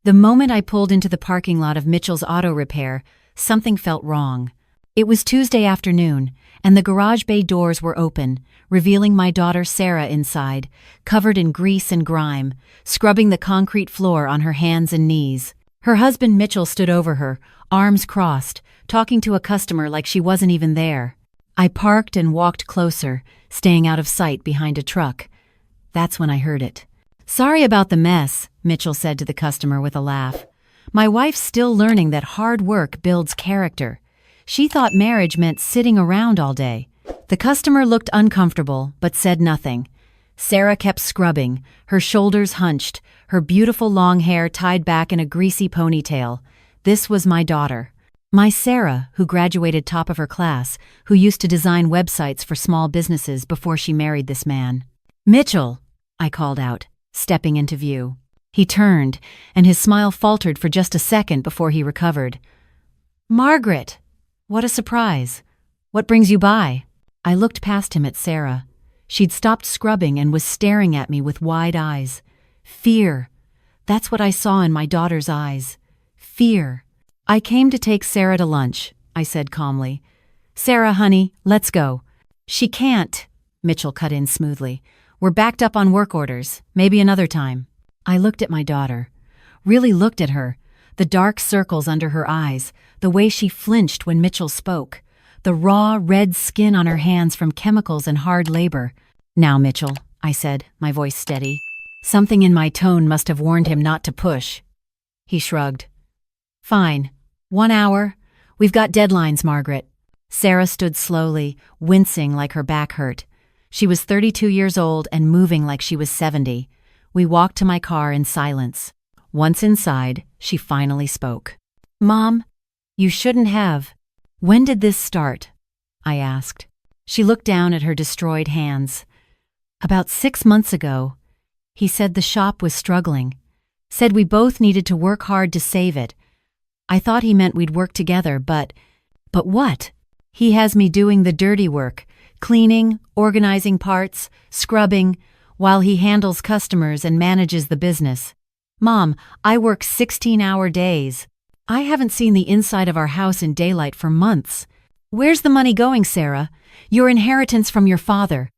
The moment I pulled into the parking lot of Mitchell's auto repair, something felt wrong. It was Tuesday afternoon, and the garage bay doors were open, revealing my daughter Sarah inside, covered in grease and grime, scrubbing the concrete floor on her hands and knees. Her husband Mitchell stood over her, arms crossed, talking to a customer like she wasn't even there. I parked and walked closer, staying out of sight behind a truck. That's when I heard it. "Sorry about the mess," Mitchell said to the customer with a laugh. "My wife's still learning that hard work builds character. She thought marriage meant sitting around all day." The customer looked uncomfortable, but said nothing. Sarah kept scrubbing, her shoulders hunched, her beautiful long hair tied back in a greasy ponytail. This was my daughter. My Sarah, who graduated top of her class, who used to design websites for small businesses before she married this man. "Mitchell," I called out, stepping into view. He turned, and his smile faltered for just a second before he recovered. "Margaret! What a surprise. What brings you by?" I looked past him at Sarah. She'd stopped scrubbing and was staring at me with wide eyes. Fear. That's what I saw in my daughter's eyes. Fear. "I came to take Sarah to lunch," I said calmly. "Sarah, honey, let's go." "She can't," Mitchell cut in smoothly. "We're backed up on work orders. Maybe another time." I looked at my daughter. Really looked at her. The dark circles under her eyes, the way she flinched when Mitchell spoke, the raw, red skin on her hands from chemicals and hard labor. "Now, Mitchell," I said, my voice steady. Something in my tone must have warned him not to push. He shrugged. "Fine. 1 hour. We've got deadlines, Margaret." Sarah stood slowly, wincing like her back hurt. She was 32 years old and moving like she was 70. We walked to my car in silence. Once inside, she finally spoke. "Mom, you shouldn't have." "When did this start?" I asked. She looked down at her destroyed hands. "About 6 months ago. He said the shop was struggling. Said we both needed to work hard to save it. I thought he meant we'd work together, but what? He has me doing the dirty work, cleaning, organizing parts, scrubbing, while he handles customers and manages the business. Mom, I work 16-hour days. I haven't seen the inside of our house in daylight for months. Where's the money going, Sarah? Your inheritance from your father.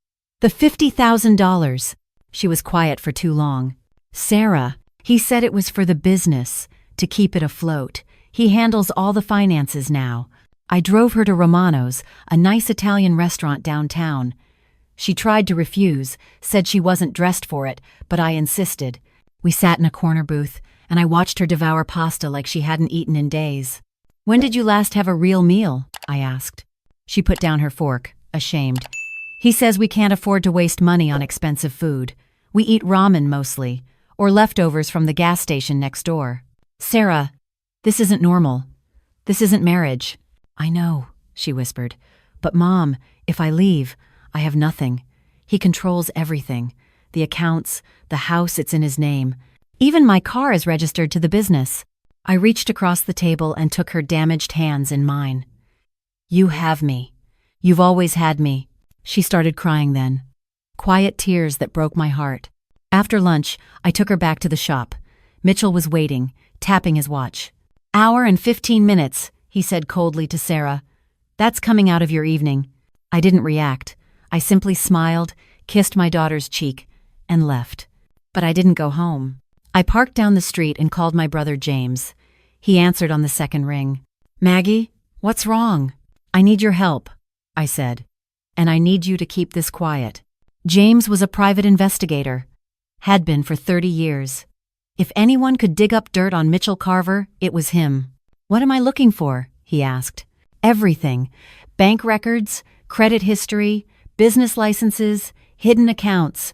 The $50,000. She was quiet for too long. "Sarah, he said it was for the business, to keep it afloat. He handles all the finances now." I drove her to Romano's, a nice Italian restaurant downtown. She tried to refuse, said she wasn't dressed for it, but I insisted. We sat in a corner booth, and I watched her devour pasta like she hadn't eaten in days. "When did you last have a real meal?" I asked. She put down her fork, ashamed. "He says we can't afford to waste money on expensive food. We eat ramen mostly, or leftovers from the gas station next door." "Sarah, this isn't normal. This isn't marriage." "I know," she whispered. "But Mom, if I leave, I have nothing. He controls everything. The accounts, the house, it's in his name. Even my car is registered to the business." I reached across the table and took her damaged hands in mine. "You have me. You've always had me." She started crying then. Quiet tears that broke my heart. After lunch, I took her back to the shop. Mitchell was waiting, tapping his watch. "Hour and 15 minutes, he said coldly to Sarah. "That's coming out of your evening." I didn't react. I simply smiled, kissed my daughter's cheek, and left. But I didn't go home. I parked down the street and called my brother James. He answered on the second ring. "Maggie, what's wrong?" "I need your help," I said. "And I need you to keep this quiet." James was a private investigator. Had been for 30 years. If anyone could dig up dirt on Mitchell Carver, it was him. "What am I looking for?" he asked. "Everything. Bank records, credit history, business licenses, hidden accounts.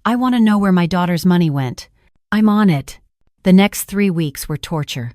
I want to know where my daughter's money went." "I'm on it." The next 3 weeks were torture.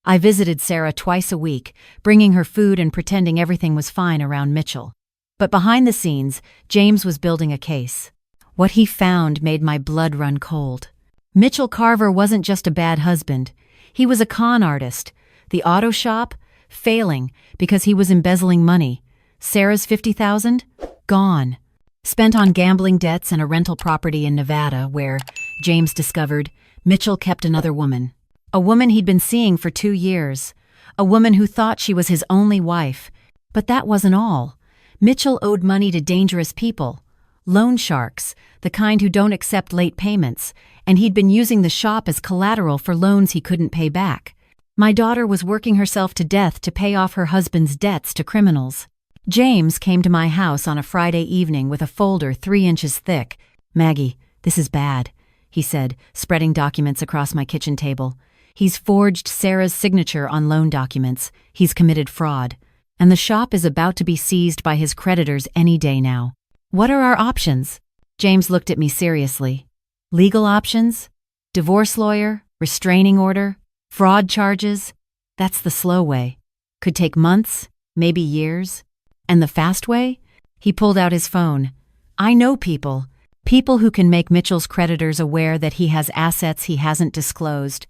I visited Sarah twice a week, bringing her food and pretending everything was fine around Mitchell. But behind the scenes, James was building a case. What he found made my blood run cold. Mitchell Carver wasn't just a bad husband. He was a con artist. The auto shop? Failing because he was embezzling money. Sarah's $50,000? Gone. Spent on gambling debts and a rental property in Nevada where, James discovered, Mitchell kept another woman. A woman he'd been seeing for 2 years. A woman who thought she was his only wife. But that wasn't all. Mitchell owed money to dangerous people. Loan sharks, the kind who don't accept late payments, and he'd been using the shop as collateral for loans he couldn't pay back. My daughter was working herself to death to pay off her husband's debts to criminals. James came to my house on a Friday evening with a folder 3 inches thick. "Maggie, this is bad," he said, spreading documents across my kitchen table. "He's forged Sarah's signature on loan documents. He's committed fraud. And the shop is about to be seized by his creditors any day now. What are our options?" James looked at me seriously. "Legal options? Divorce lawyer? Restraining order? Fraud charges? That's the slow way. Could take months, maybe years. And the fast way?" He pulled out his phone. "I know people. People who can make Mitchell's creditors aware that he has assets he hasn't disclosed.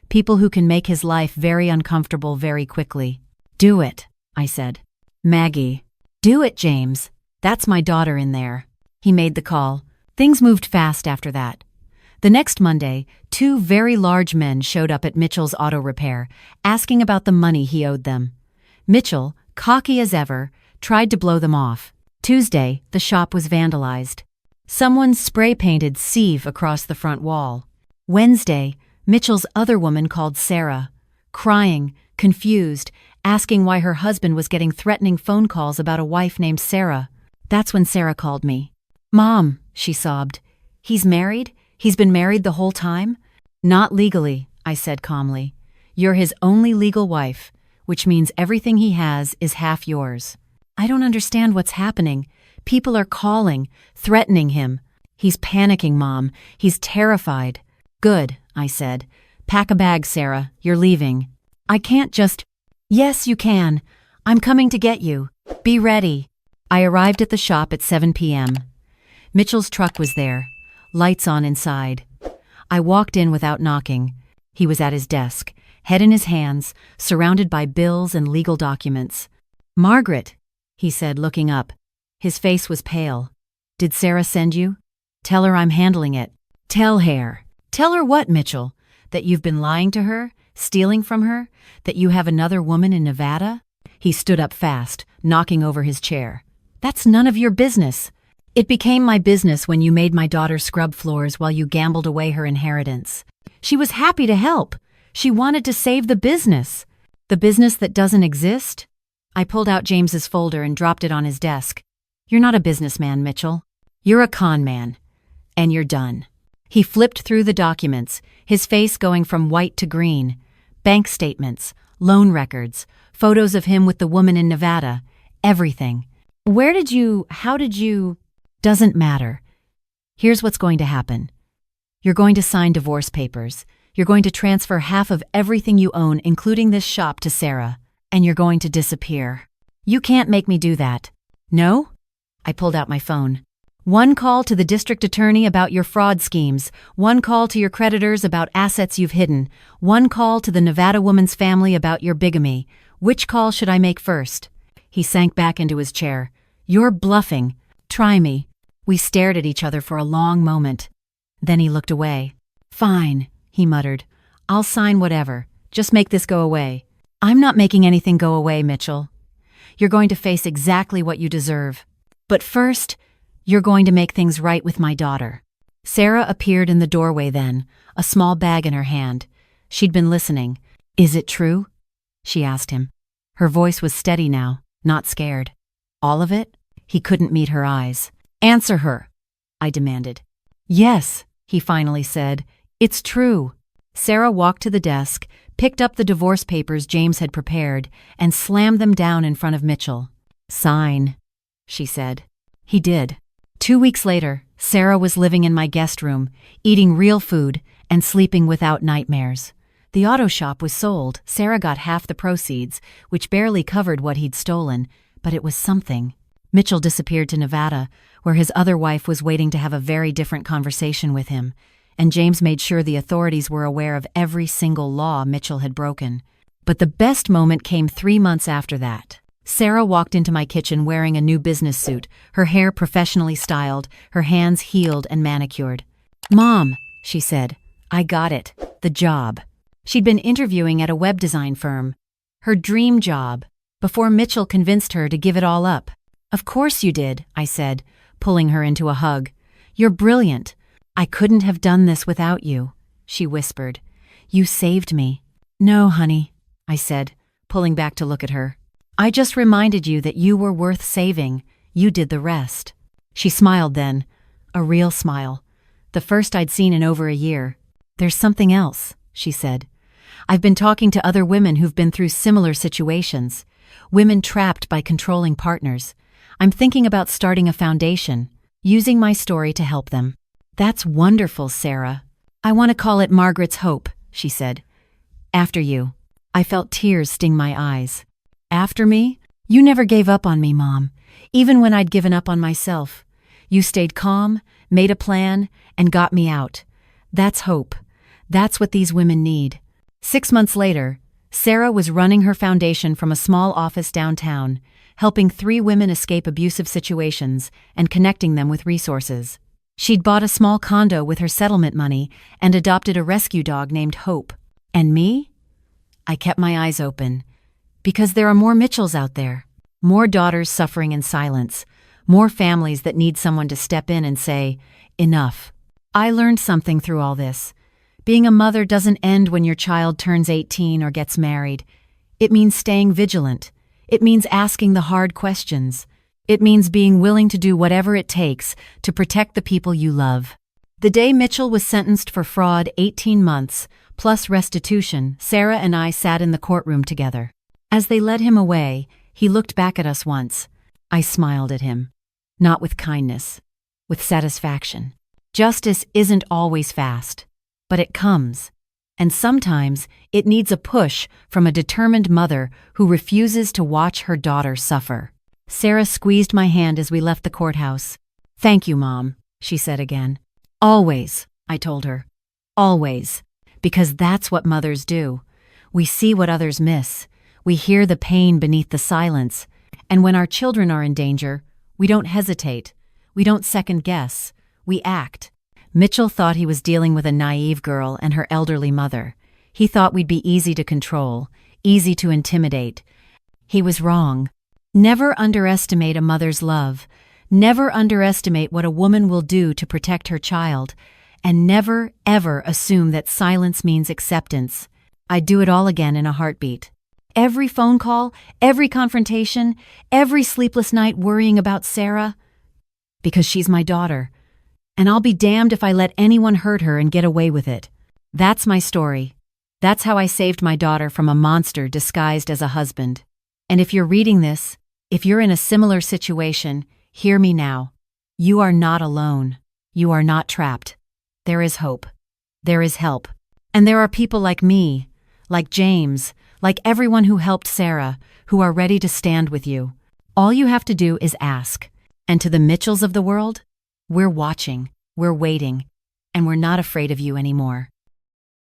People who can make his life very uncomfortable very quickly." "Do it," I said. "Maggie." "Do it, James. That's my daughter in there." He made the call. Things moved fast after that. The next Monday, 2 very large men showed up at Mitchell's auto repair, asking about the money he owed them. Mitchell, cocky as ever, tried to blow them off. Tuesday, the shop was vandalized. Someone spray-painted Sieve across the front wall. Wednesday, Mitchell's other woman called Sarah, crying, confused, asking why her husband was getting threatening phone calls about a wife named Sarah. That's when Sarah called me. "Mom," she sobbed. "He's married? He's been married the whole time?" "Not legally," I said calmly. "You're his only legal wife, which means everything he has is half yours." "I don't understand what's happening. People are calling, threatening him. He's panicking, Mom. He's terrified." "Good," I said. "Pack a bag, Sarah. You're leaving." "I can't just—" "Yes, you can. I'm coming to get you. Be ready." I arrived at the shop at 7 p.m. Mitchell's truck was there, lights on inside. I walked in without knocking. He was at his desk, head in his hands, surrounded by bills and legal documents. "Margaret," he said, looking up. His face was pale. "Did Sarah send you?" "Tell her I'm handling it." "Tell her." "Tell her what, Mitchell? That you've been lying to her, stealing from her, that you have another woman in Nevada?" He stood up fast, knocking over his chair. "That's none of your business. It became my business when you made my daughter scrub floors while you gambled away her inheritance. She was happy to help. She wanted to save the business. The business that doesn't exist?" I pulled out James's folder and dropped it on his desk. "You're not a businessman, Mitchell. You're a con man. And you're done." He flipped through the documents, his face going from white to green. Bank statements, loan records, photos of him with the woman in Nevada, everything. How did you... "Doesn't matter. Here's what's going to happen. You're going to sign divorce papers. You're going to transfer half of everything you own, including this shop, to Sarah. And you're going to disappear. You can't make me do that." "No?" I pulled out my phone. "1 call to the district attorney about your fraud schemes. 1 call to your creditors about assets you've hidden. 1 call to the Nevada woman's family about your bigamy. Which call should I make first?" He sank back into his chair. "You're bluffing. Try me." We stared at each other for a long moment. Then he looked away. "Fine," he muttered. "I'll sign whatever. Just make this go away." "I'm not making anything go away, Mitchell. You're going to face exactly what you deserve. But first, you're going to make things right with my daughter." Sarah appeared in the doorway then, a small bag in her hand. She'd been listening. "Is it true?" she asked him. Her voice was steady now, not scared. "All of it?" He couldn't meet her eyes. "Answer her," I demanded. "Yes," he finally said. "It's true." Sarah walked to the desk, picked up the divorce papers James had prepared, and slammed them down in front of Mitchell. "Sign," she said. He did. 2 weeks later, Sarah was living in my guest room, eating real food and sleeping without nightmares. The auto shop was sold. Sarah got half the proceeds, which barely covered what he'd stolen, but it was something. Mitchell disappeared to Nevada, where his other wife was waiting to have a very different conversation with him, and James made sure the authorities were aware of every single law Mitchell had broken. But the best moment came 3 months after that. Sarah walked into my kitchen wearing a new business suit, her hair professionally styled, her hands healed and manicured. "Mom," she said, "I got it. The job." She'd been interviewing at a web design firm. Her dream job, before Mitchell convinced her to give it all up. "Of course you did," I said, pulling her into a hug. "You're brilliant. I couldn't have done this without you," she whispered. "You saved me." "No, honey," I said, pulling back to look at her. "I just reminded you that you were worth saving. You did the rest." She smiled then, a real smile, the first I'd seen in over a year. "There's something else," she said. "I've been talking to other women who've been through similar situations, women trapped by controlling partners. I'm thinking about starting a foundation, using my story to help them." "That's wonderful, Sarah. I want to call it Margaret's Hope," she said. "After you." I felt tears sting my eyes. "After me? You never gave up on me, Mom, even when I'd given up on myself. You stayed calm, made a plan, and got me out. That's hope. That's what these women need." 6 months later, Sarah was running her foundation from a small office downtown, helping 3 women escape abusive situations and connecting them with resources. She'd bought a small condo with her settlement money and adopted a rescue dog named Hope. And me? I kept my eyes open. Because there are more Mitchells out there. More daughters suffering in silence. More families that need someone to step in and say, "Enough." I learned something through all this. Being a mother doesn't end when your child turns 18 or gets married. It means staying vigilant. It means asking the hard questions. It means being willing to do whatever it takes to protect the people you love. The day Mitchell was sentenced for fraud 18 months, plus restitution, Sarah and I sat in the courtroom together. As they led him away, he looked back at us once. I smiled at him. Not with kindness, with satisfaction. Justice isn't always fast, but it comes. And sometimes it needs a push from a determined mother who refuses to watch her daughter suffer. Sarah squeezed my hand as we left the courthouse. "Thank you, Mom," she said again. "Always," I told her. "Always. Because that's what mothers do. We see what others miss. We hear the pain beneath the silence. And when our children are in danger, we don't hesitate. We don't second guess. We act." Mitchell thought he was dealing with a naive girl and her elderly mother. He thought we'd be easy to control, easy to intimidate. He was wrong. Never underestimate a mother's love. Never underestimate what a woman will do to protect her child. And never, ever assume that silence means acceptance. I'd do it all again in a heartbeat. Every phone call, every confrontation, every sleepless night worrying about Sarah. Because she's my daughter. And I'll be damned if I let anyone hurt her and get away with it. That's my story. That's how I saved my daughter from a monster disguised as a husband. And if you're reading this, if you're in a similar situation, hear me now. You are not alone. You are not trapped. There is hope. There is help. And there are people like me, like James, like everyone who helped Sarah, who are ready to stand with you. All you have to do is ask. And to the Mitchells of the world, we're watching, we're waiting, and we're not afraid of you anymore.